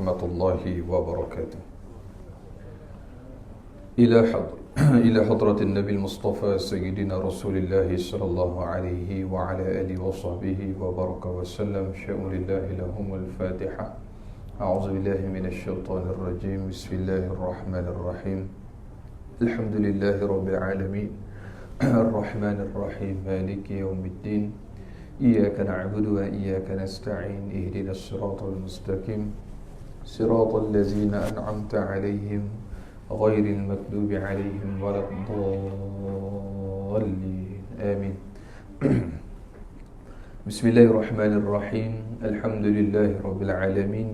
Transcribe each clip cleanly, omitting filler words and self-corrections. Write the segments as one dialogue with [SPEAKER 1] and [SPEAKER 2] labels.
[SPEAKER 1] ورحمة الله وبركاته. إلى حضرة النبي المصطفى سيدنا رسول الله صلى الله عليه وعلى آله وصحبه وبارك وسلم. شأن لله لهم الفاتحة. أعوذ بالله من الشيطان الرجيم. بسم الله الرحمن الرحيم. الحمد لله رب العالمين الرحمن الرحيم مالك يوم الدين. إياك نعبد وإياك نستعين. اهدنا الصراط المستقيم صراط الذين أنعمت عليهم غير المكذوب عليهم ولا الضالين. آمين. بسم الله الرحمن الرحيم. الحمد لله رب العالمين،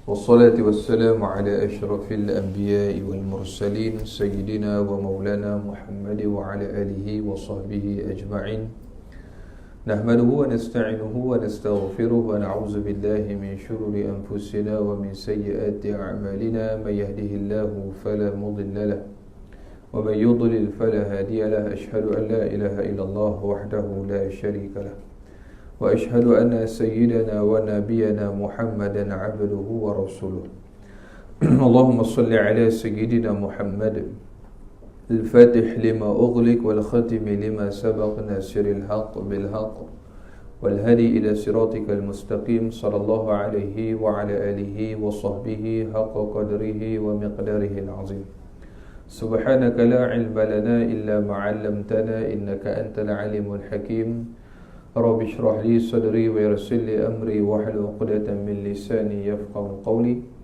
[SPEAKER 1] والصلاة والسلام على أشرف الأنبياء والمرسلين سيدنا ومولانا محمد وعلى آله وصحبه أجمعين. نحمده ونستعينه ونستغفره ونعوذ بالله من شرور أنفسنا ومن سيئات أعمالنا. من يهده الله فلا مضل له ومن يضلل فلا هادي له. أشهد أن لا إله إلا الله وحده لا شريك له، وأشهد أن سيدنا ونبينا محمدا عبده ورسوله. اللهم صل على سيدنا محمد الفاتح لما أغلق والختم لما سبق ناصر الحق بالحق والهدي إلى صراطك المستقيم صلى الله عليه وعلى آله وصحبه حق قدره ومقداره العظيم. سبحانك لا علم لنا إلا ما علمتنا إنك أنت العليم الحكيم. رب اشرح لي صدري ويسر لي أمري واحلل عقدة من لساني يفقهوا قولي.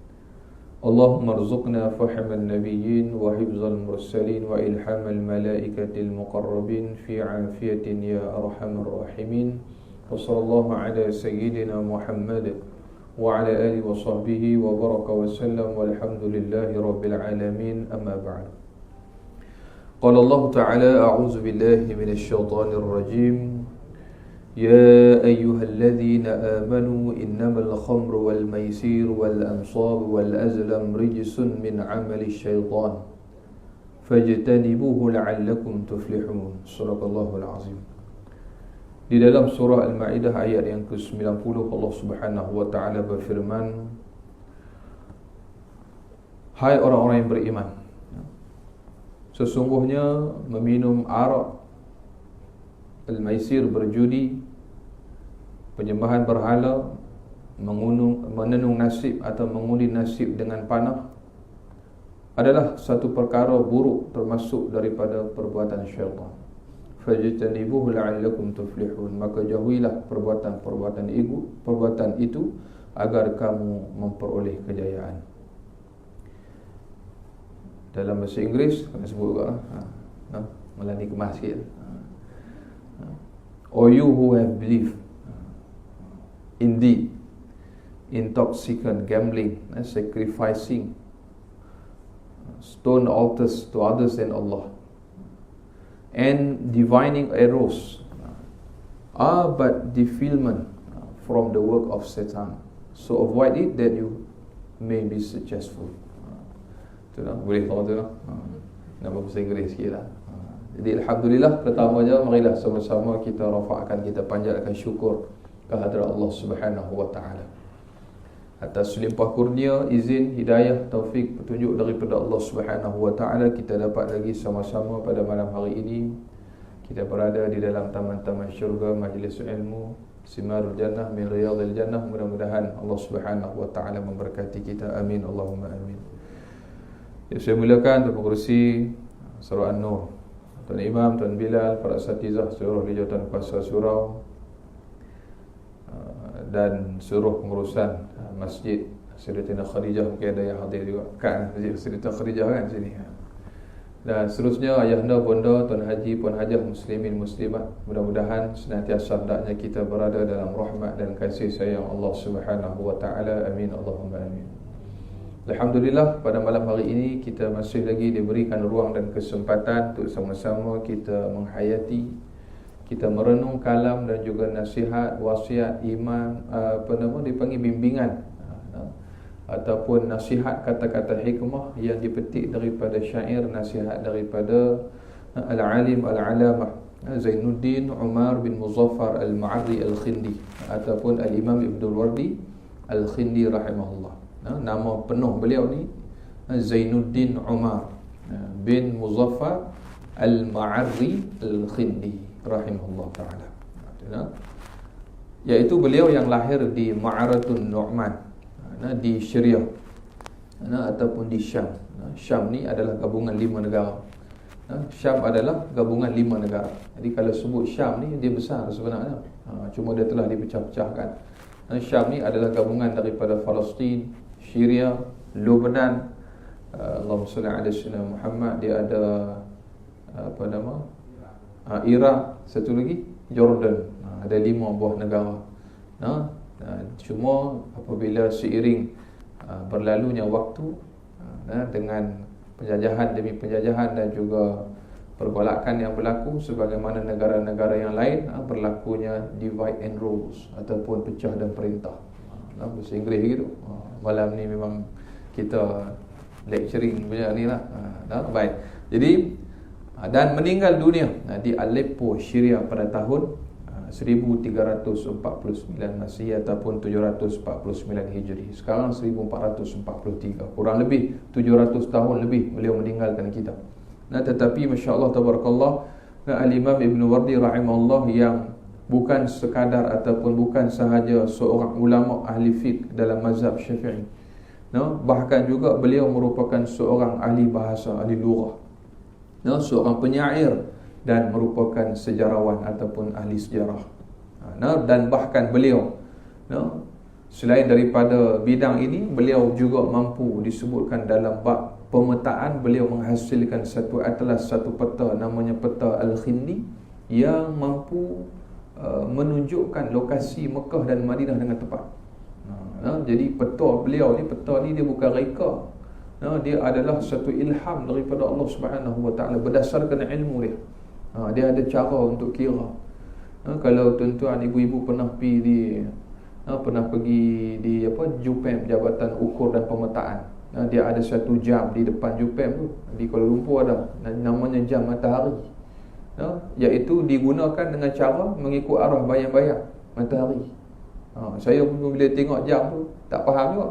[SPEAKER 1] اللهم ارزقنا فهم النبيين وحفظ المرسلين وإلحام الملائكة المقربين في عافية يا أرحم الراحمين. وصلى الله على سيدنا محمد وعلى آله وصحبه وبارك وسلم والحمد لله رب العالمين. أما بعد. قال الله تعالى: أعوذ بالله من الشيطان الرجيم. يا أيها الذين آمنوا إنما الخمر والميسير والأنصاب والأزلام رجس من عمل الشيطان فاجتنبوه لعلكم تفلحون. صدق الله العظيم. Di dalam surah Al-Ma'idah ayat yang ke-90 Allah Subhanahu wa taala berfirman, hai orang-orang yang beriman, sesungguhnya meminum arak, al-maisir berjudi, penyembahan berhala, menenung nasib atau mengundi nasib dengan panah adalah satu perkara buruk termasuk daripada perbuatan syaitan. Fajtanibuhu la'allakum tuflihun. Maka jauhilah perbuatan itu agar kamu memperoleh kejayaan. Dalam bahasa Inggeris kena sebut juga melani kemas sikit. O you who have believed, indeed, intoxicant, gambling, sacrificing stone altars to others than Allah, and divining arrows are but defilement from the work of Satan. So avoid it that you may be successful. Tu lah, boleh tahu tu lah. Nama bahasa Inggeris sikit lah. Jadi alhamdulillah, pertamanya marilah sama-sama kita rafa'kan, kita panjatkan syukur kehadrat Allah Subhanahu wa taala atas limpah kurnia, izin, hidayah, taufik, petunjuk daripada Allah Subhanahu wa taala. Kita dapat lagi sama-sama pada malam hari ini. Kita berada di dalam taman-taman syurga, majlis ilmu, simarul jannah min riyadil jannah. Mudah-mudahan Allah Subhanahu wa taala memberkati kita. Amin Allahumma amin. Saya mulakan Tuan Pengerusi Surah An-Nur, Tuan Imam, Tuan Bilal, para asatizah seluruh Lijatan Kuasa Surau dan seluruh pengurusan Masjid Sayyidatina Khadijah. Mungkin ada yang hadir juga kan Masjid Sayyidatina Khadijah kan sini. Dan seterusnya ayahanda, bonda, Tuan Haji, Puan Hajah, muslimin, muslimat, mudah-mudahan senantiasa hendaknya kita berada dalam rahmat dan kasih sayang Allah Subhanahu wa taala. Amin Allahumma amin. Alhamdulillah, pada malam hari ini kita masih lagi diberikan ruang dan kesempatan untuk sama-sama kita menghayati, kita merenung kalam dan juga nasihat, wasiat imam, dipanggil bimbingan ataupun nasihat, kata-kata hikmah yang dipetik daripada syair nasihat daripada al-alim al-alamah Zainuddin Umar bin Muzaffar al-Ma'arri al-Khindi ataupun al-Imam Ibnul Wardi Al-Khindi rahimahullah. Nama penuh beliau ni Zainuddin Umar bin Muzaffar Al-Ma'arri Al-Khindi rahimahullah ta'ala. Iaitu beliau yang lahir di Ma'aratun Nu'man di Syria ataupun di Syam. Syam ni adalah gabungan 5 negara. Syam adalah gabungan 5 negara. Jadi kalau sebut Syam ni, dia besar sebenarnya. Cuma dia telah dipecah-pecahkan. Syam ni adalah gabungan daripada Palestin, Syria, Lebanon, Allahumma salli ala sayyidina Muhammad, dia ada Iraq, satu lagi Jordan. Ada 5 buah negara. Cuma apabila seiring berlalunya waktu dengan penjajahan demi penjajahan dan juga pergolakan yang berlaku, sebagaimana negara-negara yang lain berlakunya divide and rules ataupun pecah dan perintah. Bahasa Inggeris gitu. Malam ni memang kita lecturing punya ni lah. Baik. Jadi dan meninggal dunia di Aleppo, Syria pada tahun 1349 Masihi ataupun 749 Hijri. Sekarang 1443. Kurang lebih 700 tahun lebih beliau meninggalkan kita. Tetapi masya-Allah tabarakallah, Al-Imam Ibn Wardi rahimahullah yang bukan sekadar ataupun bukan sahaja seorang ulama ahli fiqh dalam mazhab Syafi'i. Bahkan juga beliau merupakan seorang ahli bahasa, ahli lughah. Seorang penyair dan merupakan sejarawan ataupun ahli sejarah. Dan bahkan beliau selain daripada bidang ini, beliau juga mampu disebutkan dalam bab pemetaan. Beliau menghasilkan satu atlas, satu peta, namanya peta Al-Khindi, yang mampu menunjukkan lokasi Mekah dan Madinah dengan tepat. Jadi peta beliau ni, peta ni dia bukan reka. Dia adalah satu ilham daripada Allah Subhanahu Wa Taala berdasarkan ilmu dia. Dia ada cara untuk kira. Kalau tuan-tuan ibu-ibu pernah pergi di JUPEM, Jabatan Ukur dan Pemetaan, dia ada satu jam di depan JUPEM tu, di Kuala Lumpur ada, namanya jam matahari. Iaitu digunakan dengan cara mengikut arah bayang-bayang matahari. Saya pun bila tengok jam tu tak faham juga.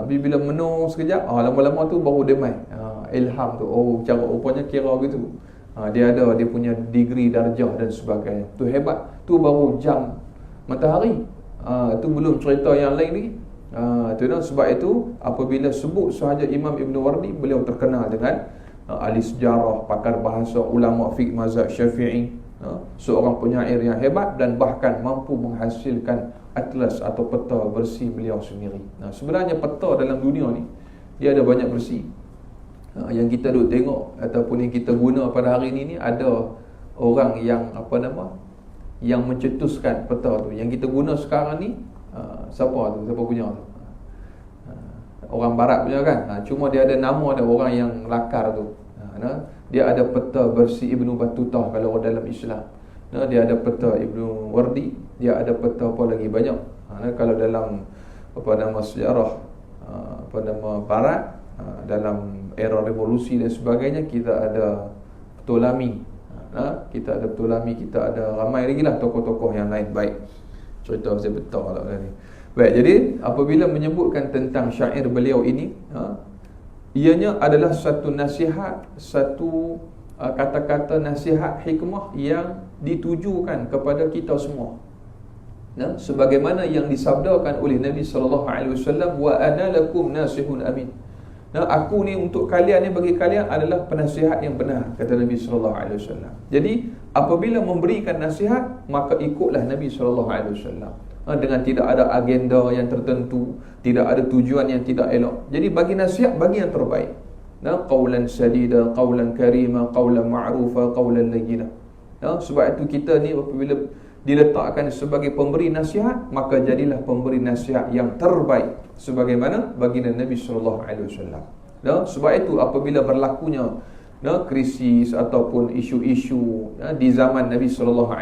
[SPEAKER 1] Bila menung sekejap, lama-lama tu baru dia main ilham tu. Cara rupanya kira gitu. Dia punya degree, darjah dan sebagainya. Tu hebat. Tu baru jam matahari. Itu belum cerita yang lain lagi. Sebab itu apabila sebut sahaja Imam Ibn Wardi, beliau terkenal dengan ahli sejarah, pakar bahasa, ulama fiqh mazhab Syafi'i, seorang penyair yang hebat dan bahkan mampu menghasilkan atlas atau peta versi beliau sendiri. Sebenarnya peta dalam dunia ni dia ada banyak versi. Yang kita duk tengok ataupun yang kita guna pada hari ini ada orang yang yang mencetuskan peta tu. Yang kita guna sekarang ni siapa punya tu? Orang barat punya kan. Cuma dia ada nama, ada orang yang lakar tu. Dia ada peta versi Ibnu Battutah kalau dalam Islam. Dia ada peta Ibnu Wardi, dia ada peta apa lagi banyak. Kalau dalam sejarah barat, dalam era revolusi dan sebagainya, kita ada Ptolemy. Kita ada Ptolemy, kita ada ramai lagi lah tokoh-tokoh yang lain. Baik, cerita saya betul lah ni. Baik, jadi apabila menyebutkan tentang syair beliau ini, ianya adalah satu nasihat, satu kata-kata nasihat hikmah yang ditujukan kepada kita semua. Sebagaimana yang disabdakan oleh Nabi SAW, wa ana lakum nasihun amin. Aku ni untuk kalian ni, bagi kalian adalah penasihat yang benar, kata Nabi SAW. Jadi apabila memberikan nasihat, maka ikutlah Nabi SAW. Dengan tidak ada agenda yang tertentu, tidak ada tujuan yang tidak elok. Jadi bagi nasihat, bagi yang terbaik. Qawlan sadida, qawlan karima, qawlan ma'rufa, qawlan layyina. Sebab itu kita ni apabila diletakkan sebagai pemberi nasihat, maka jadilah pemberi nasihat yang terbaik sebagaimana baginda Nabi SAW. Sebab itu apabila berlakunya krisis ataupun isu-isu di zaman Nabi SAW,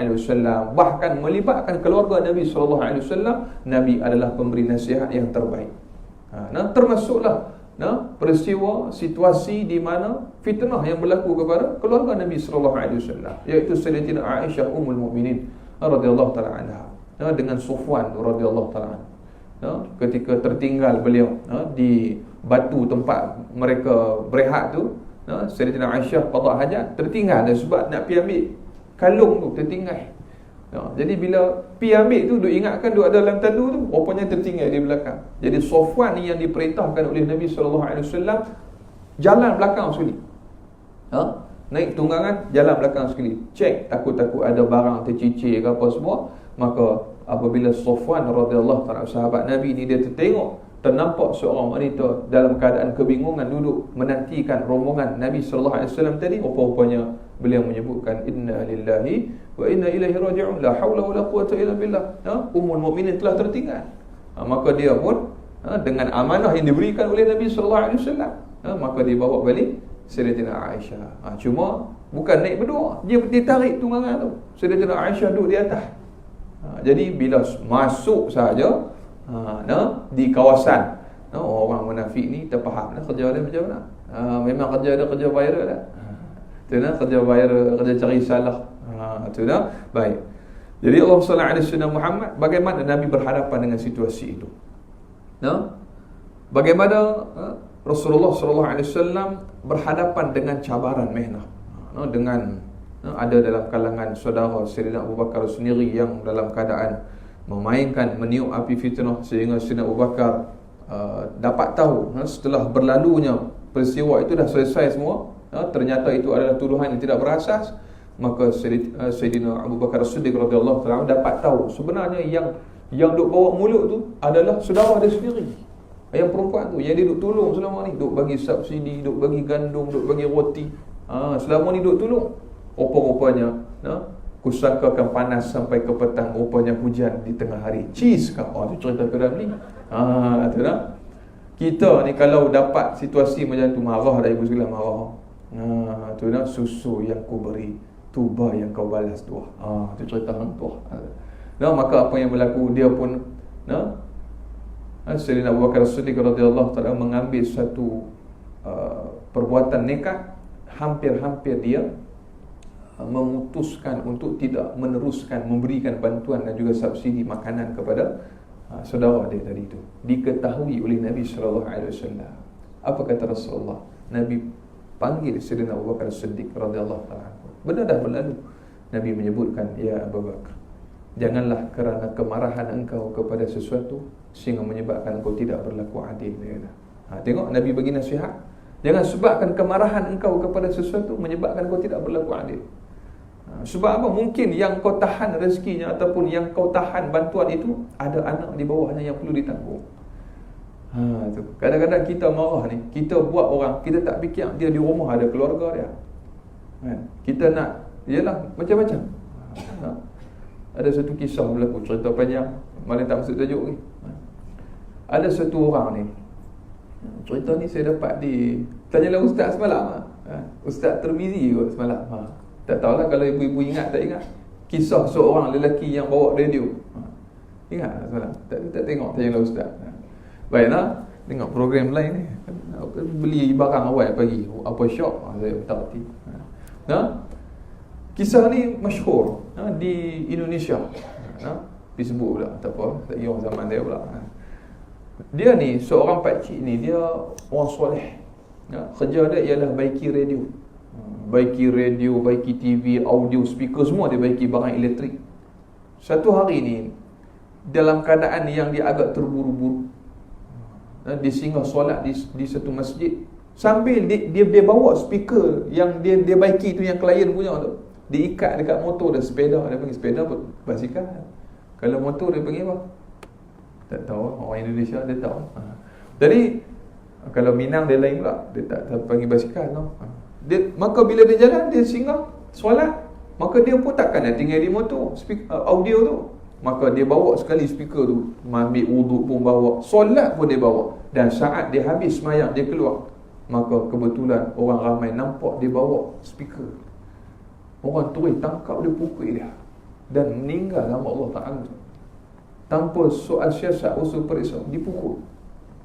[SPEAKER 1] bahkan melibatkan keluarga Nabi SAW, Nabi adalah pemberi nasihat yang terbaik. Termasuklah peristiwa situasi di mana fitnah yang berlaku kepada keluarga Nabi SAW, iaitu Sayyidatina Aisyah Ummul Mukminin radhiyallahu taala anha dengan Sufwan radhiyallahu taala anhu. ketika tertinggal beliau di batu tempat mereka berehat tu, Sayyidatina Aisyah qada hajat, tertinggal sebab nak pergi ambil kalung tu, tertinggal. Jadi bila pergi ambil tu, duk ingatkan duk ada dalam tandu tu, rupanya tertinggal di belakang. Jadi Safwan ni yang diperintahkan oleh Nabi SAW jalan belakang sekali, naik tunggangan, jalan belakang sekali, cek takut-takut ada barang tercicir ke apa semua. Maka apabila Safwan radhiyallahu ta'ala, sahabat Nabi ni, dia ternampak seorang wanita dalam keadaan kebingungan duduk menantikan rombongan Nabi sallallahu alaihi wasallam tadi, rupanya beliau menyebutkan inna lillahi wa inna ilaihi raji'un, la haula wala quwwata illa billah. Ummul mukminin telah tertinggal. Maka dia pun dengan amanah yang diberikan oleh Nabi sallallahu alaihi wasallam, maka dia bawa balik Sayyidatina Aisyah. Cuma bukan naik berdua, dia tarik tunggangan tu, Sayyidatina Aisyah duduk di atas. Jadi bila masuk saja di kawasan, orang munafik ni terfaham kerja dia macam mana. Memang kerja dia kerja viral dah. Kerja viral, kerja cari salah. Baik. Jadi Allah sallallahu alaihi wasallam Muhammad, bagaimana Nabi berhadapan dengan situasi itu? Bagaimana Rasulullah sallallahu alaihi wasallam berhadapan dengan cabaran mihnah, dengan ada dalam kalangan saudara Sayyidina Abu Bakar sendiri yang dalam keadaan meniup api fitnah, sehingga Sayyidina Abu Bakar dapat tahu setelah berlalunya peristiwa itu dah selesai semua, ternyata itu adalah tuduhan yang tidak berasas. Maka Sayyidina Abu Bakar As-Siddiq radhiyallahu ta'ala dapat tahu sebenarnya yang duk bawa mulut tu adalah saudara dia sendiri, yang perempuan tu, yang dia duk tolong selama ni, duk bagi subsidi, duk bagi gandum, duk bagi roti, selama ni duk tolong. Rupa-rupanya kusangkakan panas sampai ke petang, rupanya hujan di tengah hari. Cheese kah? Tu cerita Piram ni. Tu dah. Kita ni kalau dapat situasi macam tu, marah dah ibu sekalian, marah. Tu dah, susu yang ku beri, tuba yang kau balas dua. Tu cerita hang tua. Maka apa yang berlaku, dia pun Sayyidina Abu Bakar As-Siddiq radhiyallahu ta'ala mengambil satu perbuatan nekat, hampir-hampir dia memutuskan untuk tidak meneruskan memberikan bantuan dan juga subsidi makanan kepada saudara dia tadi itu. Diketahui oleh Nabi sallallahu alaihi wasallam. Apa kata Rasulullah? Nabi panggil Sayyidina Abu Bakar As-Siddiq radhiyallahu ta'ala. Benda dah berlalu. Nabi menyebutkan, ya Abu Bakar, janganlah kerana kemarahan engkau kepada sesuatu sehingga menyebabkan engkau tidak berlaku adil. Tengok Nabi bagi nasihat. Jangan sebabkan kemarahan engkau kepada sesuatu menyebabkan engkau tidak berlaku adil. Sebab apa? Mungkin yang kau tahan rezekinya ataupun yang kau tahan bantuan itu ada anak di bawahnya yang perlu ditanggung. Tu. Kadang-kadang kita marah ni, kita buat orang, kita tak fikir dia di rumah ada keluarga dia. Kita nak, yalah macam-macam. Ada satu kisah berlaku, cerita panjang, malah tak masuk tajuk ni. Ada satu orang ni, cerita ni saya dapat tanyalah ustaz semalam. Ustaz Tirmizi kot semalam. Tak tahulah kalau ibu-ibu ingat tak ingat kisah seorang lelaki yang bawa radio. Ingat tak semalam? Tak tengok, tanyalah ustaz. Baiklah, tengok program lain ni. Beli barang awal pagi, apa shop, saya tak reti. Kisah ni masyhur di Indonesia. Disebut pula, tak apa, tak kira zaman dia pula. Dia ni, seorang pakcik ni, dia orang soleh. Kerja dia ialah baiki radio. Baiki radio, baiki TV, audio, speaker, semua dia baiki barang elektrik. Satu hari ni, dalam keadaan yang dia agak terburu-buru, dia singgah solat di satu masjid, sambil dia bawa speaker yang dia baiki tu, yang klien punya tu, diikat dekat motor dan sepeda. Dia panggil sepeda basikal. Kalau motor dia panggil apa? Tak tahu. Orang Indonesia dia tahu. Jadi kalau Minang dia lain pula, dia tak panggil basikal tau. Maka bila dia jalan, dia singgah solat, maka dia pun takkan nak tinggal di motor audio tu. Maka dia bawa sekali speaker tu, ambil wuduk pun bawa, solat pun dia bawa. Dan saat dia habis sembahyang, dia keluar, maka kebetulan orang ramai nampak dia bawa speaker. Orang terus tangkap dia, pukul dia dan meninggal hamba Allah Ta'ala tanpa soal siasat, usul periksa, dipukul.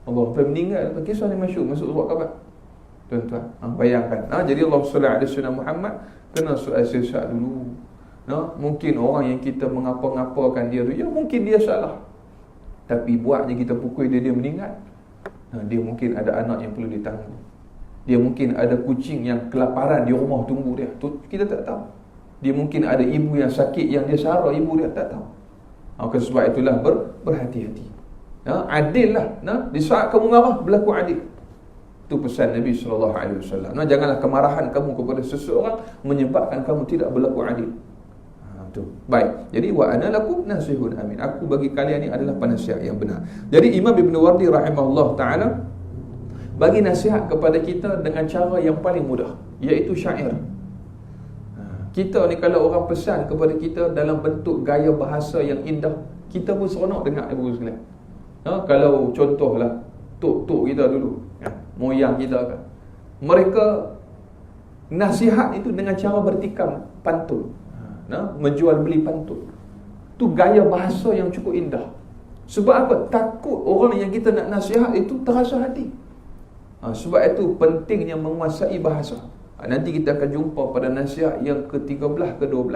[SPEAKER 1] Allah sampai meninggal. Kisah ni masyhur, masuk surat khabar. Tuan-tuan, bayangkan. Jadi Allah sallallahu alaihi wasallam Muhammad kena soal siasat dulu. Mungkin orang yang kita mengapa-ngapakan dia tu, ya mungkin dia salah. Tapi buat je kita pukul dia meninggal. Dia mungkin ada anak yang perlu ditanggung. Dia mungkin ada kucing yang kelaparan di rumah tunggu dia. Tu kita tak tahu. Dia mungkin ada ibu yang sakit yang dia sara ibu dia, tak tahu. Maka sebab itulah berhati-hati. Adil lah. Di saat kamu marah, berlaku adil. Itu pesan Nabi SAW. Janganlah kemarahan kamu kepada seseorang menyebabkan kamu tidak berlaku adil. Tu. Baik. Jadi wa ana lakum nasihun amin. Aku bagi kalian ni adalah penasihat yang benar. Jadi Imam Ibn Wardi rahimahullah taala bagi nasihat kepada kita dengan cara yang paling mudah, iaitu syair. Kita ni kalau orang pesan kepada kita dalam bentuk gaya bahasa yang indah, kita pun seronok dengar ibu sekalian. Kalau contohlah tok-tok kita dulu, moyang kita kan, mereka nasihat itu dengan cara bertikam pantun, menjual beli pantun. Tu gaya bahasa yang cukup indah. Sebab apa? Takut orang yang kita nak nasihat itu terasa hati. Sebab itu pentingnya menguasai bahasa. Nanti kita akan jumpa pada nasihat yang ke-13, ke-12,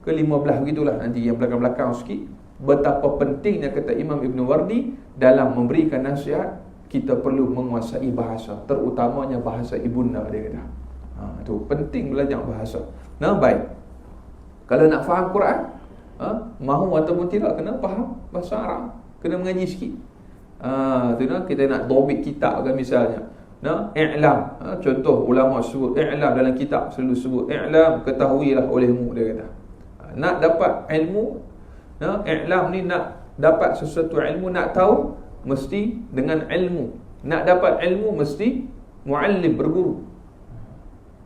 [SPEAKER 1] ke-15 begitulah, nanti yang belakang-belakang sikit, betapa pentingnya kata Imam Ibn Wardi dalam memberikan nasihat. Kita perlu menguasai bahasa, terutamanya bahasa ibunda, dia kata. Tu penting belajar bahasa. Baik. Kalau nak faham Quran, mahu ataupun tidak, kena faham bahasa Arab, kena mengaji sikit. Kita nak dobit kitab kan misalnya. I'lam, contoh ulama sebut i'lam dalam kitab, selalu sebut i'lam, ketahuilah olehmu, dia kata. Nak dapat ilmu, i'lam ni nak dapat sesuatu ilmu, nak tahu mesti dengan ilmu. Nak dapat ilmu mesti muallim, berguru.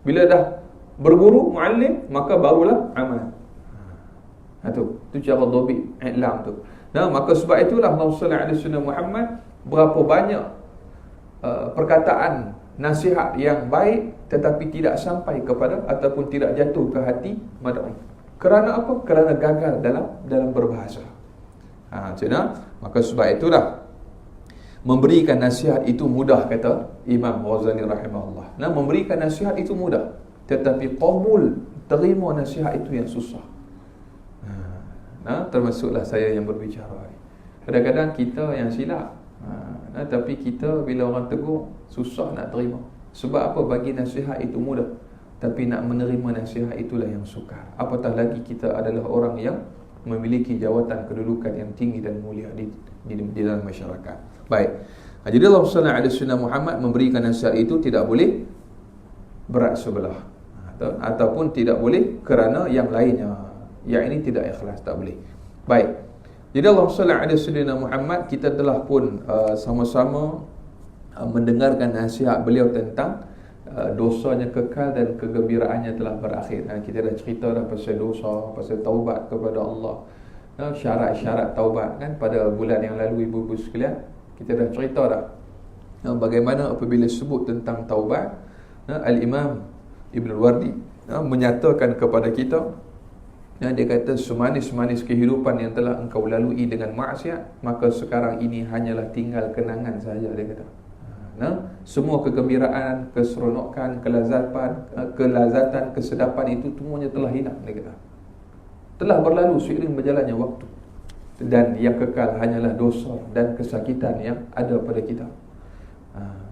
[SPEAKER 1] Bila dah berguru, muallim, maka barulah amal. Tu cara dobit i'lam tu. Maka sebab itulah Allahumma salli ala sayyidina Muhammad, berapa banyak perkataan nasihat yang baik tetapi tidak sampai kepada ataupun tidak jatuh ke hati madai. Kerana apa? Kerana gagal dalam berbahasa. Maka sebab itulah memberikan nasihat itu mudah, kata Imam Ghazali rahimahullah. Memberikan nasihat itu mudah, tetapi qabul, terima nasihat itu yang susah. Termasuklah saya yang berbicara. Kadang-kadang kita yang silap. Tapi kita bila orang tegur, susah nak terima. Sebab apa? Bagi nasihat itu mudah, tapi nak menerima nasihat itulah yang sukar. Apatah lagi kita adalah orang yang memiliki jawatan kedudukan yang tinggi dan mulia di dalam masyarakat. Baik. Jadi Allah SWT Muhammad memberikan nasihat itu tidak boleh berat sebelah, ataupun tidak boleh kerana yang lainnya. Yang ini tidak ikhlas, tak boleh. Baik. Jadi Allah SWT Muhammad, kita telah pun sama-sama mendengarkan nasihat beliau tentang dosanya kekal dan kegembiraannya telah berakhir. Kita dah cerita dah pasal dosa, pasal taubat kepada Allah, syarat-syarat taubat kan pada bulan yang lalu, ibu-ibu sekalian. Kita dah cerita dah bagaimana apabila sebut tentang taubat, Al-Imam Ibn Wardi menyatakan kepada kita, dia kata semanis-manis kehidupan yang telah engkau lalui dengan maksiat, maka sekarang ini hanyalah tinggal kenangan saja, dia kata. Semua kegembiraan, keseronokan, kelazatan, kesedapan itu semuanya telah hilang, dia kata. Telah berlalu seiring berjalannya waktu. Dan yang kekal hanyalah dosa dan kesakitan yang ada pada kita.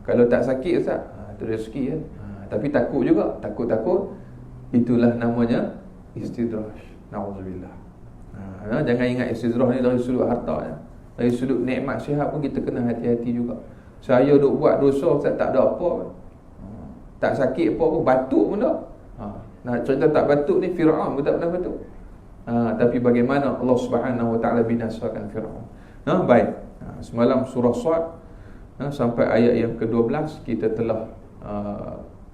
[SPEAKER 1] Kalau tak sakit, Ustaz, itu rezeki kan. Tapi takut juga, takut-takut, itulah namanya istidraj. Na'udzubillah. Jangan ingat istidrah ni dari sudut harta ya. Dari sudut nikmat sihat pun kita kena hati-hati juga. Saya duk buat dosa, Ustaz, tak ada apa. Tak sakit apa pun, batuk pun tak. Nak cerita tak batuk ni, Fir'aun pun tak pernah batuk. Tapi bagaimana Allah Subhanahu Wa Ta'ala binasakan Fir'aun. Baik. Semalam surah Sad sampai ayat yang ke-12 kita telah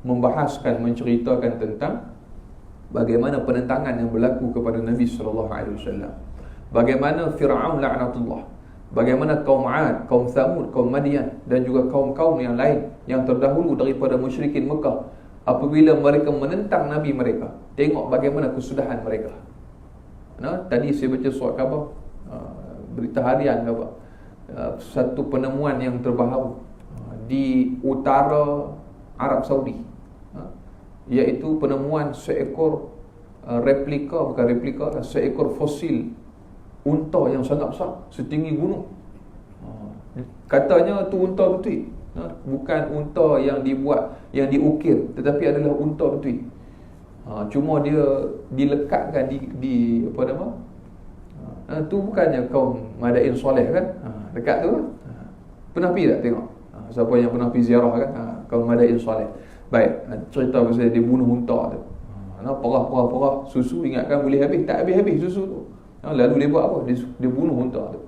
[SPEAKER 1] membahaskan, menceritakan tentang bagaimana penentangan yang berlaku kepada Nabi SAW. Bagaimana Fir'aun laknatullah, bagaimana kaum 'Ad, kaum Thamud, kaum Madian dan juga kaum-kaum yang lain yang terdahulu daripada musyrikin Mekah, apabila mereka menentang Nabi mereka, tengok bagaimana kesudahan mereka. Tadi saya baca surat khabar, berita harian khabar, satu penemuan yang terbaru di utara Arab Saudi, iaitu penemuan seekor seekor fosil unta yang sangat besar, setinggi gunung. Katanya tu unta betul. Bukan unta yang dibuat, yang diukir, tetapi adalah unta betul. Cuma dia dilekatkan di apa nama? Tu bukannya kaum Madain Soleh kan? Dekat tu lah. Pernah pergi tak tengok? Siapa yang pernah pergi ziarah kan? Kaum Madain Soleh. Baik, cerita pasal dia bunuh unta tu. Perah susu, ingatkan boleh habis, tak habis susu tu. Lalu dia buat apa? Dia bunuh unta tu.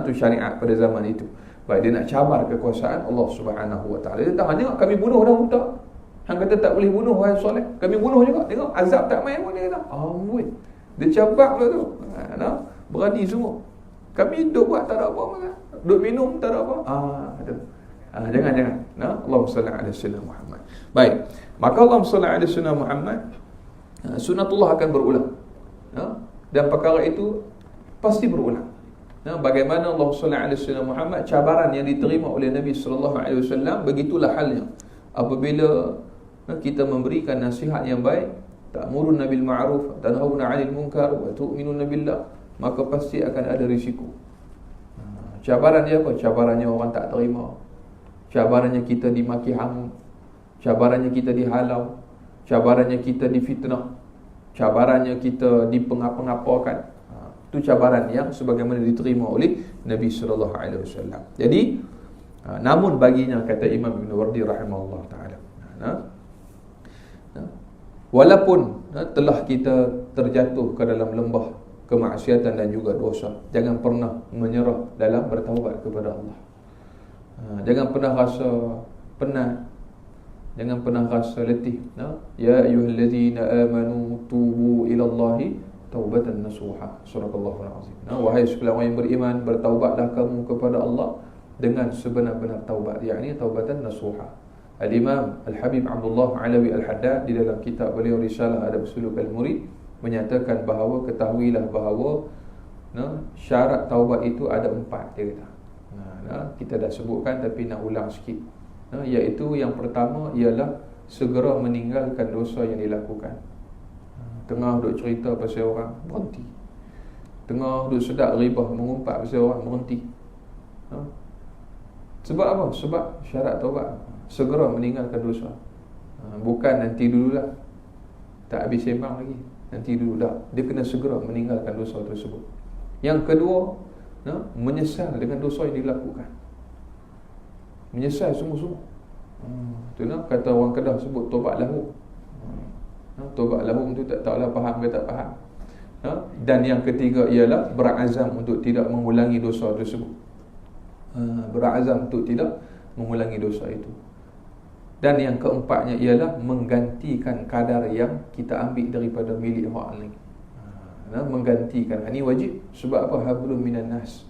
[SPEAKER 1] Tu syariat pada zaman itu. Baik, dia nak cabar kekuasaan Allah Subhanahu Wa Taala. Dia tahu, tengok kami bunuh dah unta. Hang kata tak boleh bunuh, wahai Soleh. Kami bunuh juga. Tengok azab tak main pun dia kata. Amboi. Dia cabar pula tu. Berani semua. Kami duk buat tak ada apa maka. Duk minum tak ada apa. Jangan. Allahumma salli ala sayyidina Muhammad. Baik. Maka Allahumma salli ala sayyidina Muhammad, sunatullah akan berulang. Dan perkara itu pasti berulang. Bagaimana Allah salli ala sayyidina Muhammad, cabaran yang diterima oleh Nabi sallallahu alaihi wasallam, begitulah halnya apabila kita memberikan nasihat yang baik, ta'muruna bil ma'ruf, tanhauna 'anil munkar wa tu'minuna billah, maka pasti akan ada risiko. Cabaran dia apa? Cabarannya orang tak terima. Cabarannya kita dimaki hang. Cabarannya kita dihalau. Cabarannya kita difitnah. Cabarannya kita dipengapa-ngapakan. Itu cabaran yang sebagaimana diterima oleh Nabi sallallahu alaihi wasallam. Jadi namun baginya, kata Imam Ibn Wardi rahimahullah taala, walaupun telah kita terjatuh ke dalam lembah kemaksiatan dan juga dosa, jangan pernah menyerah dalam bertaubat kepada Allah. Jangan pernah rasa penat, jangan pernah rasa letih. Ya ayyuhallazina amanu tubu ila Allahi taubatan nasuha. Surah Al-Azim. Wahai sekalian orang yang beriman, bertaubatlah kamu kepada Allah dengan sebenar-benar taubat, yakni taubatan nasuha. Al-Imam Al-Habib Abdullah Alawi Al-Haddad di dalam kitab beliau Risalah Adab Suluk Al-Murid menyatakan bahawa, ketahuilah bahawa syarat taubat itu ada 4, dia kata. Kita dah sebutkan tapi nak ulang sikit. Iaitu yang pertama ialah segera meninggalkan dosa yang dilakukan. Tengah duk cerita pasal orang, berhenti. Tengah duk sedap ribah mengumpat pasal orang, berhenti. Sebab apa? Sebab syarat taubat segera meninggalkan dosa. Bukan nanti dululah, tak habis sembang lagi, nanti dulu dah. Dia kena segera meninggalkan dosa tersebut. Yang kedua, menyesal dengan dosa yang dilakukan. Menyesal sungguh-sungguh. Itu kata orang Kedah sebut tobat lahum. Tobat lahum tu tak tahulah faham ke tak faham. Dan yang ketiga ialah berazam untuk tidak mengulangi dosa tersebut. Berazam untuk tidak mengulangi dosa itu. Dan yang keempatnya ialah menggantikan kadar yang kita ambil daripada milik orang lain. Menggantikan. Ini wajib. Sebab apa? Hablum minan nas.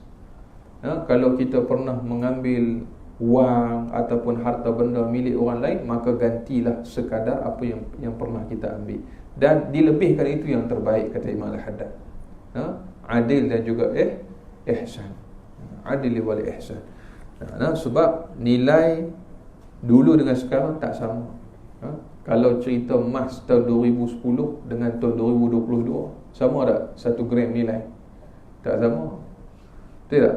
[SPEAKER 1] Kalau kita pernah mengambil wang ataupun harta benda milik orang lain, maka gantilah sekadar apa yang pernah kita ambil. Dan dilebihkan itu yang terbaik, kata Imam Al-Haddad. Adil dan juga ihsan. Adil wal ihsan. Sebab nilai dulu dengan sekarang tak sama. Kalau cerita emas tahun 2010 dengan tahun 2022, sama tak 1 gram nilai? Tak sama. Betul tak?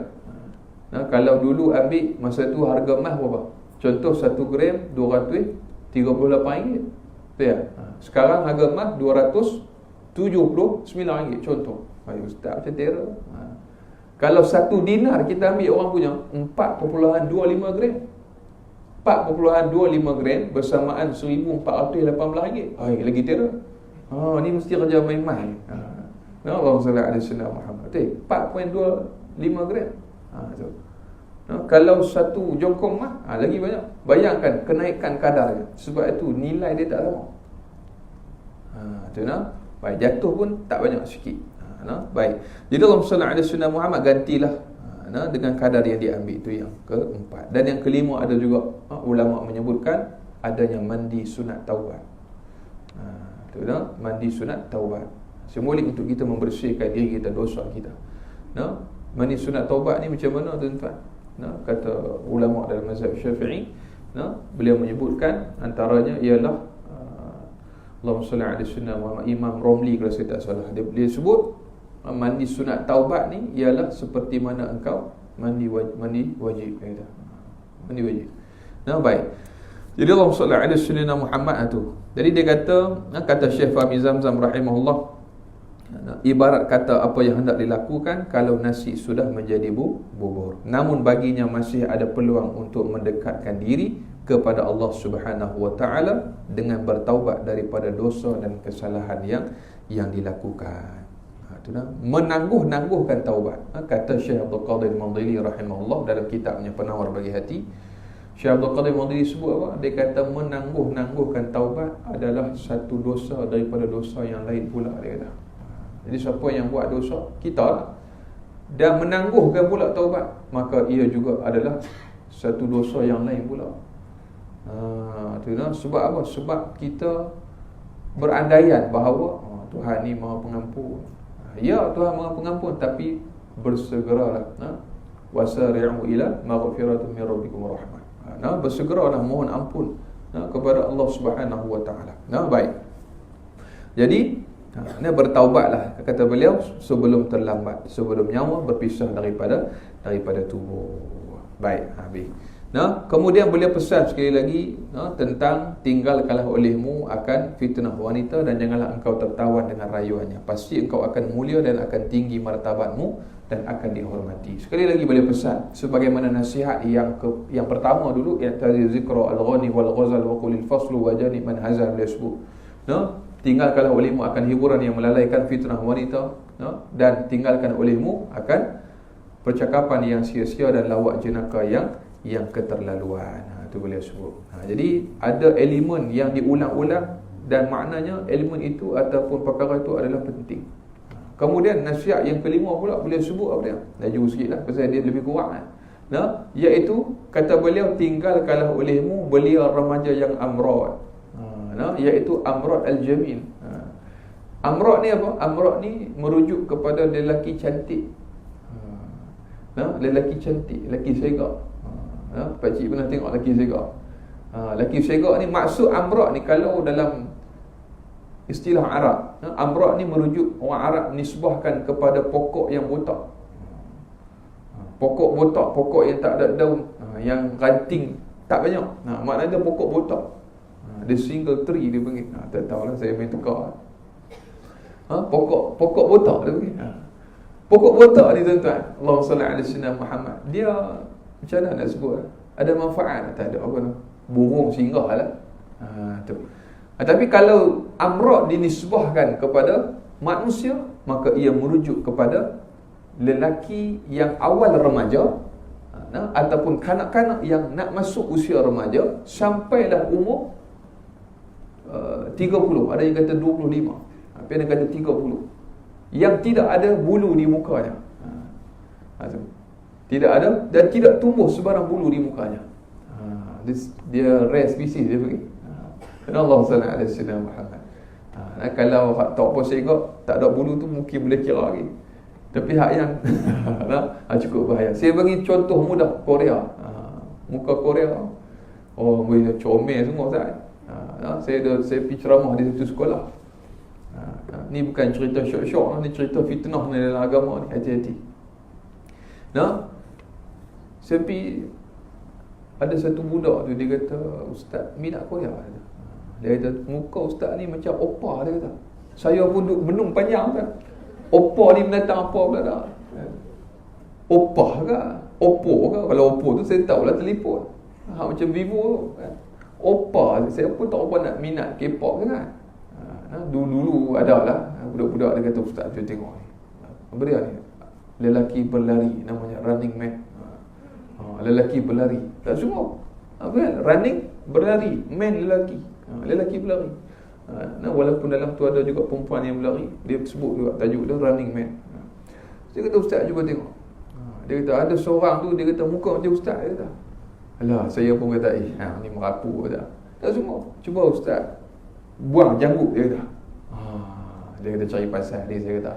[SPEAKER 1] Kalau dulu ambil masa tu harga emas berapa? Contoh 1 gram RM238. Betul tak? Sekarang harga emas RM279 contoh. Ustaz macam terror. Kalau 1 dinar kita ambil orang punya 4.25 gram. 4.25 gram bersamaan RM1,418. Lagi terror. Ni mesti kerja main-main. Allahumma salli ala sayyidina Muhammad. 4.25 gram. Kalau 1 jongkong mah lagi banyak. Bayangkan kenaikan kadarnya. Sebab itu nilai dia tak sama. Baik, jatuh pun tak banyak, sikit. Baik. Jadi Allahumma salli ala sayyidina Muhammad, gantilah dengan kadar yang diambil. Itu yang keempat. Dan yang kelima, ada juga ulama menyebutkan adanya mandi sunat taubat. Mandi sunat taubat simbolik untuk kita membersihkan diri kita, dosa kita. Mandi sunat taubat ni macam mana, tuan-tuan? Kata ulama dalam mazhab Syafi'i, beliau menyebutkan antaranya ialah Allahumma salli ala sayyidina Muhammad. Imam Romli kalau saya tak salah, dia sebut mandi sunat taubat ni ialah seperti mana engkau Mandi wajib kata. Mandi wajib. Baik. Jadi Allah sallallahu alaihi wasallam Muhammad tu. Jadi dia kata Syekh Fahmi Zamzam rahimahullah, ibarat kata apa yang hendak dilakukan kalau nasi sudah menjadi bubur. Namun baginya masih ada peluang untuk mendekatkan diri kepada Allah Subhanahu wa taala dengan bertaubat daripada dosa dan kesalahan yang dilakukan. Itulah menangguh-nangguhkan taubat. Kata Syekh Abdul Qadir Mandili rahimahullah dalam kitabnya Penawar Bagi Hati. Syekh Abdul Qadir Mandili sebut apa? Dia kata menangguh-nangguhkan taubat adalah satu dosa daripada dosa yang lain pula, dia kata. Jadi siapa yang buat dosa, kita lah, dan menangguhkan pula taubat, maka ia juga adalah satu dosa yang lain pula. Itulah sebab apa? Sebab kita berandaian bahawa Tuhan ni Maha Pengampun. Ya, Tuhan Maha Pengampun, tapi bersegeralah wasari'u ila maghfiratin min rabbikum wa rahmah. Bersegeralah mohon ampun kepada Allah Subhanahu wa taala. Baik. Jadi bertaubatlah, kata beliau, sebelum terlambat, sebelum nyawa berpisah daripada tubuh. Baik, habis. Kemudian beliau pesan sekali lagi tentang tinggalkanlah olehmu akan fitnah wanita dan janganlah engkau tertawan dengan rayuannya. Pasti engkau akan mulia dan akan tinggi martabatmu dan akan dihormati. Sekali lagi beliau pesan sebagaimana nasihat yang pertama dulu, yaitu zikra al-ghani wal ghazal wa qulil faslu wa janib man hazal yasbu. Tinggalkanlah olehmu akan hiburan yang melalaikan fitnah wanita, dan tinggalkan olehmu akan percakapan yang sia-sia dan lawak jenaka yang keterlaluan. Itu beliau sebut. Jadi ada elemen yang diulang-ulang dan maknanya elemen itu ataupun perkara itu adalah penting. Kemudian nasihat yang kelima pula beliau sebut apa dia? Laju sikitlah pasal dia lebih kurang iaitu kata beliau, tinggalkanlah olehmu belia remaja yang amrad. Iaitu amrad al-jamil. Amrad ni apa? Amrad ni merujuk kepada lelaki cantik. Lelaki cantik, lelaki segak. Pakcik pernah tengok lelaki segak. Lelaki segak ni maksud amrad ni kalau dalam istilah Arab, amrad ni merujuk, orang Arab nisbahkan kepada pokok yang botak. Pokok botak, pokok yang tak ada daun, yang ranting tak banyak. Maknanya dia pokok botak. Dia single tree dia panggil. Tak tahulah, saya main tukar. Pokok botak dia panggil. Pokok botak ni tuan-tuan, Allahumma salli ala sayyidina Muhammad, dia macam mana nak sebut? Ada manfaat tak? Ada apa tu? Burung singgah lah. Tu. Tapi kalau amrad dinisbahkan kepada manusia, maka ia merujuk kepada lelaki yang awal remaja, ataupun kanak-kanak yang nak masuk usia remaja sampailah umur 30. Ada yang kata 25, ada yang kata 30, yang tidak ada bulu di mukanya. Tidak ada dan tidak tumbuh sebarang bulu di mukanya. Dia rare species dia pergi. Allah sallallahu alaihi wasallam Muhammad. Kalau tak apa segak, tak ada bulu tu mungkin boleh kira lagi. Tapi hak yang cukup bahaya. Saya bagi contoh mudah, Korea. Muka Korea. Boleh comel semua Ustaz. Saya pergi ceramah di satu sekolah. Ni bukan cerita syok-syok, ni cerita fitnah ni dalam agama ni, hati-hati. Saya pergi, ada satu budak tu, dia kata, Ustaz minat Korea. Dia kata, muka Ustaz ni macam opa, dia kata. Saya pun duduk benung panjang kan. Opa ni binatang apa pula tak? Opa ke? Oppo ke? Kalau Oppo tu saya tahulah telefon. Macam Vivo tu kan. Opa, saya pun tak apa nak minat K-pop kan. Dulu ada lah budak-budak dia kata, Ustaz tu tengok ni. Apa dia ni? Lelaki berlari, namanya Running Man. Lelaki berlari. Tak semua. Apa kan? Running, berlari. Man, lelaki. Lelaki berlari. Walaupun dalam tu ada juga perempuan yang berlari, dia sebut juga tajuk dia Running Man. Dia kata, Ustaz cuba tengok. Dia kata ada seorang tu, dia kata muka macam Ustaz. Dia kata, alah, saya pun kata ni merapu tak. Tak semua. Cuba Ustaz buang janggut, dia kata. Dia kata cari pasal dia, saya kata.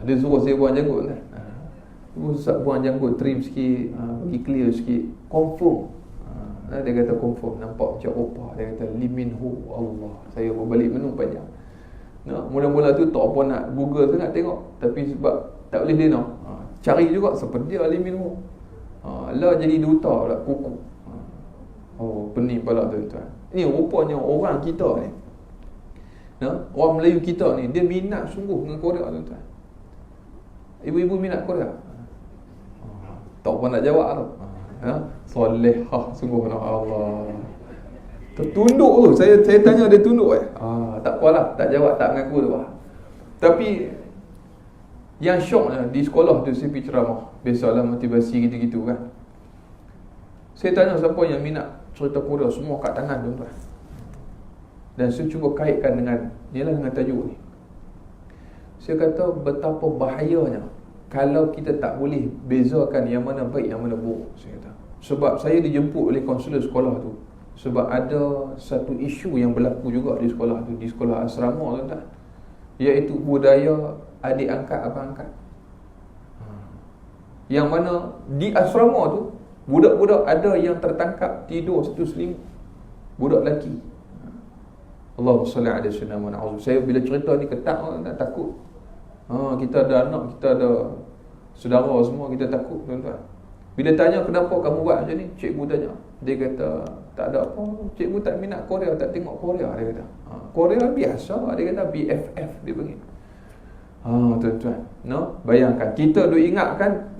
[SPEAKER 1] Dia suruh saya buang janggut kan. Ustaz buang janggut, trim sikit, bagi clear sikit, confirm. Dia kata confirm, nampak macam opa. Dia kata Liminho, Allah. Saya berbalik menung panjang. Mula-mula tu tak apa nak Google sangat tengok, tapi sebab tak boleh dia cari juga seperti dia Liminho. Lah jadi duta pula, kuku. Oh, pening pula tuan-tuan. Ini rupanya orang kita ni, orang Melayu kita ni, dia minat sungguh dengan Korea tuan-tuan. Ibu-ibu minat Korea? Tak apa nak jawab tu. Solehah sungguh Allah. Tertunduk tu. Saya tanya dia tunduk tak apalah, tak jawab, tak mengaku tu lah. Tapi yang syoknya di sekolah tu saya pergi ceramah. Biasalah motivasi gitu-gitu kan. Saya tanya siapa yang minat cerita Korea, semua kat tangan tuan-tuan. Dan saya cuba kaitkan dengan tajuk ni. Saya kata betapa bahayanya kalau kita tak boleh bezakan yang mana baik, yang mana buruk. Saya kata, sebab saya dijemput oleh kaunselor sekolah tu, sebab ada satu isu yang berlaku juga di sekolah tu, di sekolah asrama tuan-tuan, iaitu budaya adik angkat, abang angkat. Yang mana di asrama tu, budak-budak ada yang tertangkap tidur satu selimut, budak lelaki. Allahumma salli ala sayyidina Muhammad. Saya bila cerita ni ketak, tak takut. Kita ada anak, kita ada saudara semua, kita takut tuan-tuan. Bila tanya kenapa kamu buat macam ni, cikgu tanya, dia kata tak ada apa, cikgu tak minat Korea, tak tengok Korea, dia kata. Korea biasa, dia kata BFF dia panggil. Tuan-tuan, bayangkan kita duk ingatkan,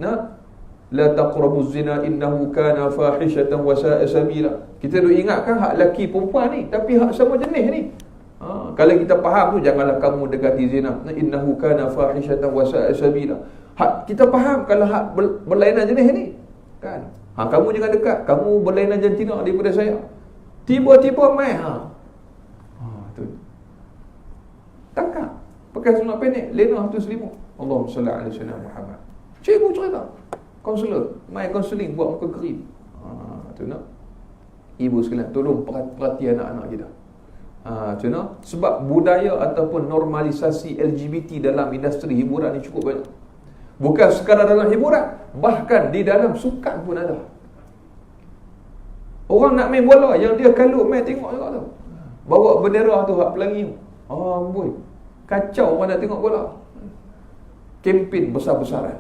[SPEAKER 1] la taqrabuz zina innahu kana fahishatan wa sa'a sabila. Kita duk ingatkan hak laki perempuan ni, tapi hak sama jenis ni. Kalau kita faham tu, janganlah kamu dekati zina, innahu kana fahishatan wa sa'a sabila. Hak kita faham kalau hak berlainan jenis ni, kan? Kamu jangan dekat, kamu berlainan jantina daripada saya. Tiba-tiba mai tu. Tangkap. Pakai seluar pendek, lena tu selimut. Allahumma salli ala sayyidina Muhammad. Cikgu cerita. Kaunselor, mai kaunseling buat muka kering. Tu nak. Ibu sekalian, tolong perhati anak-anak kita. Tu nak. Sebab budaya ataupun normalisasi LGBT dalam industri hiburan ni cukup banyak. Bukan sekadar dalam hiburan, bahkan di dalam sukan pun ada. Orang nak main bola, yang dia kalut main tengok juga tu. Bawa bendera tu hak pelangi. Amboi. Kacau orang nak tengok bola. Kempen besar-besaran.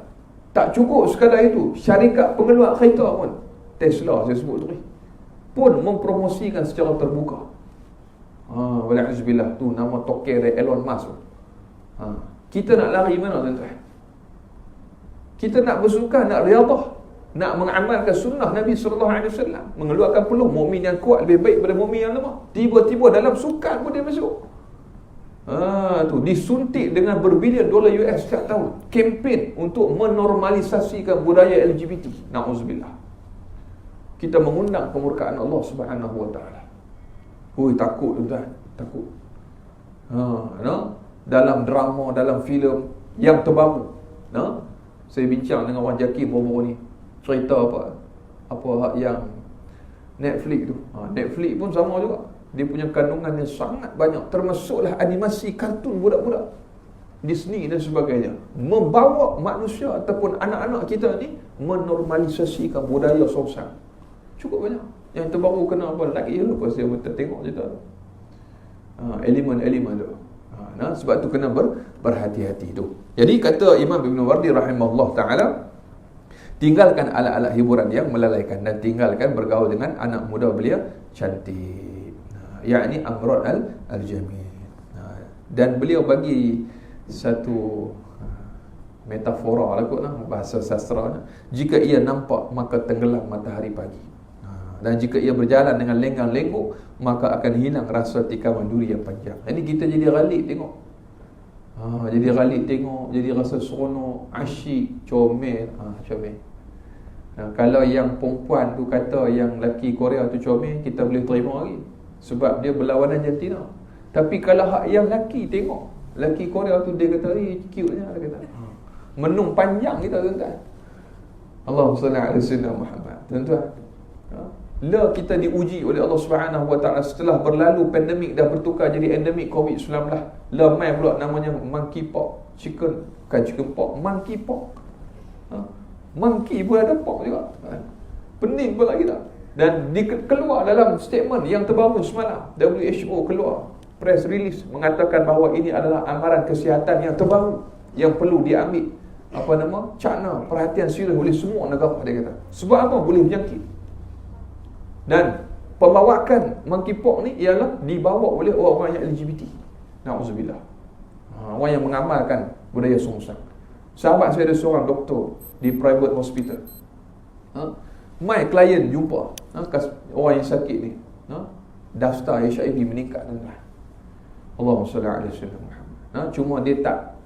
[SPEAKER 1] Tak cukup sekadar itu, syarikat pengeluar kereta pun, Tesla saya sebut tu, pun mempromosikan secara terbuka. Wala'azubillah, tu nama toker Elon Musk. Kita nak lari mana tuan-tuan? Kita nak bersukan, nak riadah, nak mengamalkan sunnah Nabi SAW, mengeluarkan peluh. Mukmin yang kuat lebih baik daripada mukmin yang lemah. Tiba-tiba dalam sukan pun dia masuk. Tu disuntik dengan berbilion dolar US setiap tahun. Kempen untuk menormalisasikan budaya LGBT. Na'udzubillah. Kita mengundang kemurkaan Allah Subhanahu wa taala. Takut tuan, takut. Dalam drama, dalam filem yang terbaru. Saya bincang dengan orang JAKIM baru-baru ni. Cerita apa yang Netflix tu. Netflix pun sama juga. Dia punya kandungan yang sangat banyak, termasuklah animasi kartun budak-budak, Disney dan sebagainya, membawa manusia ataupun anak-anak kita ni menormalisasikan budaya sosial. Cukup banyak. Yang terbaru kena apa lagi apa saya betul tengok je tu. Elemen-elemen tu. Sebab tu kena berhati-hati tu. Jadi kata Imam Ibn Wardi rahimahullah ta'ala, tinggalkan alat-alat hiburan yang melalaikan dan tinggalkan bergaul dengan anak muda belia cantik, yakni amrad al-jamil. Dan beliau bagi satu metafora lah kot, bahasa sastra. Jika ia nampak, maka tenggelam matahari pagi. Dan jika ia berjalan dengan lenggang-lenggok, maka akan hilang rasa tikaman duri yang panjang. Jadi kita jadi ralik tengok. Jadi ralik tengok, jadi rasa seronok, asyik, comel. Comel. Kalau yang perempuan tu kata yang lelaki Korea tu comel, kita boleh terima lagi, sebab dia berlawanan jantina. Tapi kalau hak yang lelaki tengok, lelaki Korea tu dia kata, cute-nya, dia kata. Menung panjang kita tuan-tuan. Allahumma salli ala sayyidina Muhammad. Tuan-tuan, kita diuji oleh Allah Subhanahu wa taala setelah berlalu pandemik dah bertukar jadi endemik COVID-19. Mai pula namanya monkeypox, chicken pox, monkeypox. Monkey pun ada pox juga. Pening pula kita. Dan keluar dalam statement yang terbaru semalam, WHO keluar press release mengatakan bahawa ini adalah amaran kesihatan yang terbaru yang perlu diambil cakna perhatian serius oleh semua negara, dia kata. Sebab apa? Boleh berjangkit. Dan pembawaan monkeypox ni ialah dibawa oleh orang-orang yang LGBT. Na'udzubillah. Orang yang mengamalkan budaya sungsang. Sahabat saya ada seorang doktor di private hospital. My klien jumpa orang yang sakit ni, daftar HIV meningkat tuan-tuan. Allahumma salli ala sayyidina Muhammad. Cuma dia tak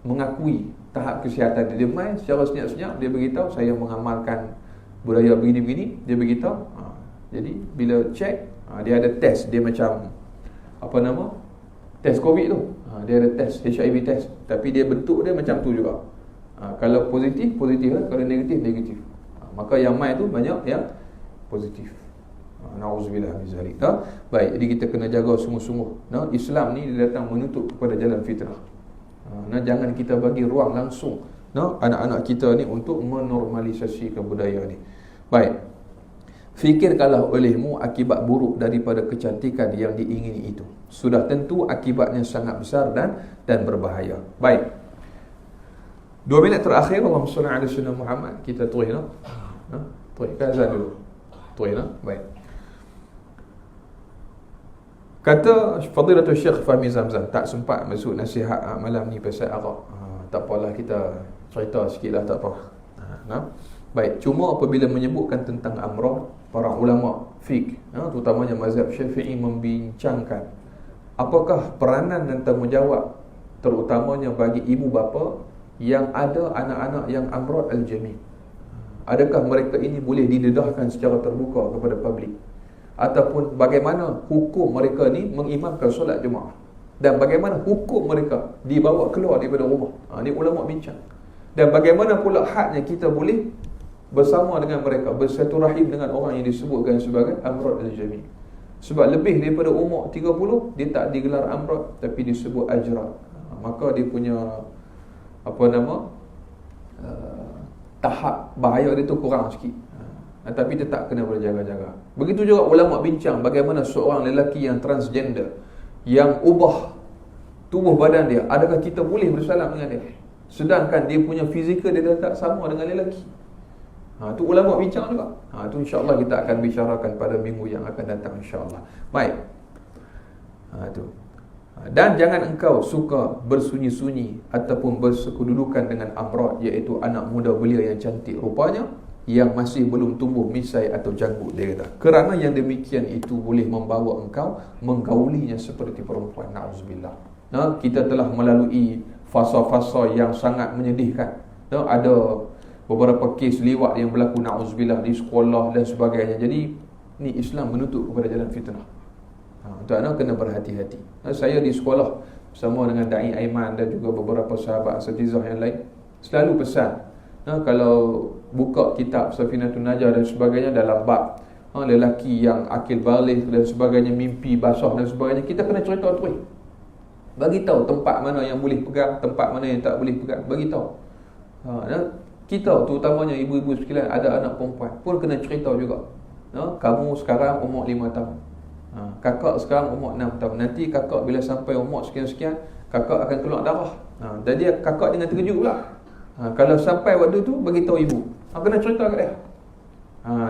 [SPEAKER 1] mengakui tahap kesihatan dia. Dia main secara senyap-senyap, dia beritahu saya mengamalkan budaya begini-begini, dia beritahu. Jadi bila cek, dia ada test, dia macam test COVID tu. Dia ada test, HIV test, tapi dia bentuk dia macam tu juga. Kalau positif lah, kalau negatif. Maka yang main tu banyak yang positif. Na'udzubillah min zalik. Baik, jadi kita kena jaga sungguh-sungguh. Islam ni dia datang menuntut kepada jalan fitrah. Jangan kita bagi ruang langsung anak-anak kita ni untuk menormalisasi kebudayaan ni. Baik. Fikirkanlah olehmu akibat buruk daripada kecantikan yang diingini itu. Sudah tentu akibatnya sangat besar dan berbahaya. Baik. 2 minit terakhir, Allahumma salli ala sayyidina Muhammad. Kita tulis tuliskan azan dulu. Tulis baik. Kata Fadilatul Syekh Fahmi Zamzam, tak sempat masuk nasihat malam ni pasal Arab. Tak apalah, kita cerita sikitlah, tak apa. Baik, cuma apabila menyebutkan tentang amrah, para ulama fiqh, terutamanya mazhab Syafi'i, membincangkan apakah peranan dan tanggungjawab terutamanya bagi ibu bapa yang ada anak-anak yang amrad al-jami'. Adakah mereka ini boleh didedahkan secara terbuka kepada publik? Ataupun bagaimana hukum mereka ni mengimamkan solat jemaah? Dan bagaimana hukum mereka dibawa keluar daripada rumah? Ini ulama bincang. Dan bagaimana pula haknya kita boleh bersama dengan mereka, bersilaturahim dengan orang yang disebutkan sebagai amrad al-jami'. Sebab lebih daripada umur 30, dia tak digelar amrad, tapi disebut ajrad. Maka dia punya tahap bahaya dia tu kurang sikit. Tapi tetap kena berjaga-jaga. Begitu juga ulama bincang bagaimana seorang lelaki yang transgender, yang ubah tubuh badan dia, adakah kita boleh bersalam dengan dia sedangkan dia punya fizikal dia tak sama dengan lelaki? Tu ulama bincang juga. Tu insya-Allah kita akan bicarakan pada minggu yang akan datang insya-Allah. Baik. Tu. Dan jangan engkau suka bersunyi-sunyi ataupun bersekududukan dengan amrad, iaitu anak muda belia yang cantik rupanya, yang masih belum tumbuh misai atau janggut, dia kata. Kerana yang demikian itu boleh membawa engkau menggaulinya seperti perempuan. Na'udzubillah. Kita telah melalui fasa-fasa yang sangat menyedihkan. Ada beberapa kes liwat yang berlaku, na'udzubillah, di sekolah dan sebagainya. Jadi ni Islam menuntut kepada jalan fitnah. Tuan-tuan kena berhati-hati. Saya di sekolah bersama dengan Da'i Aiman dan juga beberapa sahabat asatizah yang lain selalu pesan, kalau buka kitab Safinatun Najah dan sebagainya dalam bab lelaki yang akil baligh dan sebagainya, mimpi basah dan sebagainya, kita kena cerita terus. Bagi tahu tempat mana yang boleh pegang, tempat mana yang tak boleh pegang, bagi tahu. Kita terutamanya ibu-ibu sekalian ada anak perempuan pun kena cerita juga. Kamu sekarang umur 5 tahun. Kakak sekarang umur 6 tahun. Nanti kakak bila sampai umur sekian-sekian, kakak akan keluar darah. Jadi kakak jangan terkejut pula. Kalau sampai waktu tu, beritahu ibu. Kena cerita kat dia.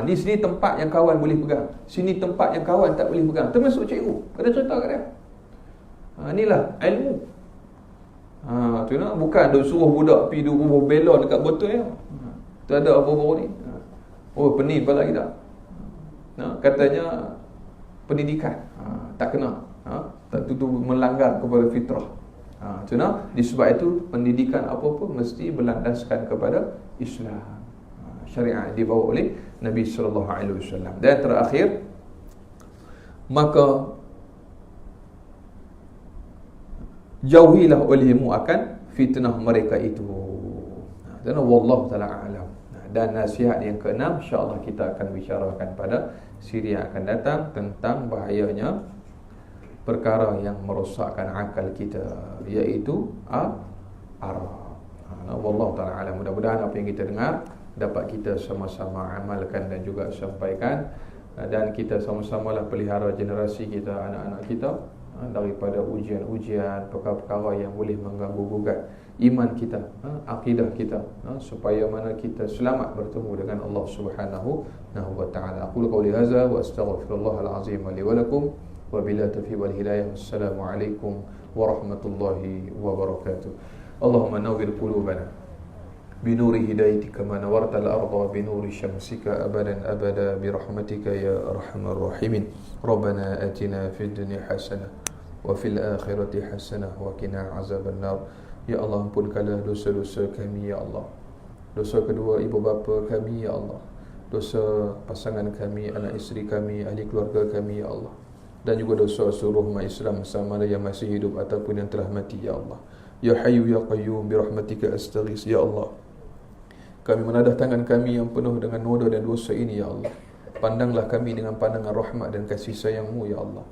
[SPEAKER 1] Di sini tempat yang kawan boleh pegang, sini tempat yang kawan tak boleh pegang. Termasuk cikgu, kena cerita kat dia. Inilah ilmu. Tu nak bukan duk suruh budak pergi duk belon dekat botol ya. Tu ada apa-apa ni. Oh, pening pula kita. Katanya pendidikan tak kena, tak tu melanggar kepada fitrah. Disebab itu pendidikan apa-apa mesti berlandaskan kepada Islam. Syariat dibawa oleh Nabi sallallahu alaihi wasallam. Dan terakhir, maka jauhilah olehmu akan fitnah mereka itu. Dan wallahu taala alam. Dan nasihat yang keenam insya-Allah kita akan bicarakan pada siri yang akan datang tentang bahayanya perkara yang merosakkan akal kita, iaitu arah. Wallahu taala alam. Mudah-mudahan apa yang kita dengar dapat kita sama-sama amalkan dan juga sampaikan, dan kita sama-samalah pelihara generasi kita, anak-anak kita, daripada ujian-ujian, perkara-perkara yang boleh mengganggu-gugat iman kita, akidah kita, supaya mana kita selamat bertemu dengan Allah Subhanahu wa taala. Aku qauli hadza wa astaghfirullahal azim li wa lakum wa billahi taufiq wal hidayah. Assalamualaikum warahmatullahi wabarakatuh. Allahumma nawwir qulubana بنور هدايتك ما نورت الأرض بنور شمسك أبدا أبدا برحمتك يا أرحم الراحمين. ربنا آتنا في الدنيا حسنة وفي الآخرة حسنة وقنا عذاب النار. Ya Allah, ampunkanlah dosa-dosa kami ya Allah, dosa kedua ibu bapa kami ya Allah, dosa pasangan kami, anak isteri kami, ahli keluarga kami ya Allah, dan juga dosa seluruh umat Islam sama ada yang masih hidup ataupun yang telah mati ya Allah. Ya Hayyu ya Qayyum birahmatika astaghis. Ya Allah, kami menadah tangan kami yang penuh dengan noda dan dosa ini ya Allah. Pandanglah kami dengan pandangan rahmat dan kasih sayang-Mu ya Allah.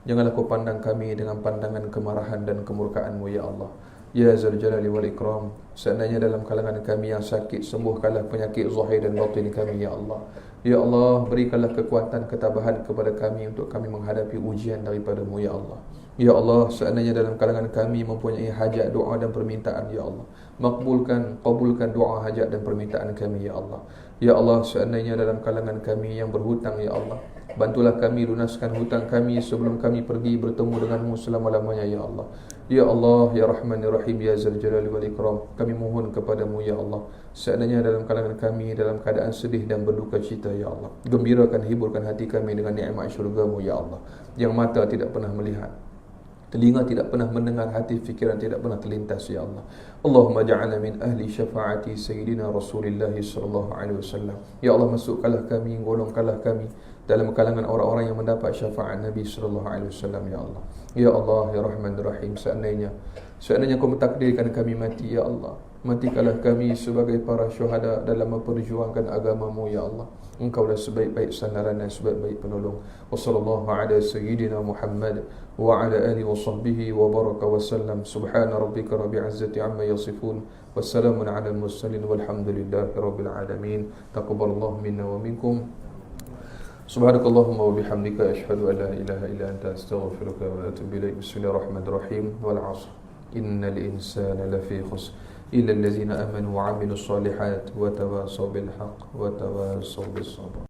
[SPEAKER 1] Janganlah Kau pandang kami dengan pandangan kemarahan dan kemurkaan-Mu ya Allah. Ya Zal Jalali wal Ikram, seandainya dalam kalangan kami yang sakit, sembuhkanlah penyakit zahir dan batin kami ya Allah. Ya Allah, berikanlah kekuatan ketabahan kepada kami untuk kami menghadapi ujian daripada-Mu ya Allah. Ya Allah, seandainya dalam kalangan kami mempunyai hajat, doa dan permintaan ya Allah, kabulkan doa, hajat dan permintaan kami ya Allah. Ya Allah, seandainya dalam kalangan kami yang berhutang ya Allah, bantulah kami lunaskan hutang kami sebelum kami pergi bertemu dengan-Mu selama-lamanya ya Allah. Ya Allah, ya Rahman ya Rahim, ya Zal Jalali wal Ikram, kami mohon kepada-Mu ya Allah, seandainya dalam kalangan kami dalam keadaan sedih dan berduka cita ya Allah, gembirakan, hiburkan hati kami dengan nikmat syurga-Mu ya Allah, yang mata tidak pernah melihat, telinga tidak pernah mendengar, hati fikiran tidak pernah terlintas ya Allah. Allahumma ja'alna min ahli syafaati Sayyidina Rasulullah sallallahu alaihi wasallam. Ya Allah, masukkanlah kami, golongkanlah kami dalam kalangan orang-orang yang mendapat syafaat Nabi sallallahu alaihi wasallam ya Allah. Ya Allah, ya Rahman Rahim, seandainya Kau mentakdirkan kami mati ya Allah, matikanlah kami sebagai para syuhada dalam memperjuangkan agama-Mu ya Allah. Engkaulah sebaik-baik sandaran dan sebaik-baik penolong. Wa sallallahu ala sayyidina Muhammad wa ala alihi wa sahbihi wa baraka wa sallam. Subhana rabbika rabbil izzati amma yasifun. Wassalamun ala al-mursalin walhamdulillahi rabbil alamin. Taqabbalallahu minna wa minkum. Subhanakallahumma wa bihamdika asyhadu an la ilaha illa anta astaghfiruka wa atubu ilaik. Bismillahirrahmanirrahim. Wal 'ashr. Innal insana lafi khusr illa allazina amanu wa 'amilus solihat wa tawasaw bil haqq wa tawasaw bis sabr.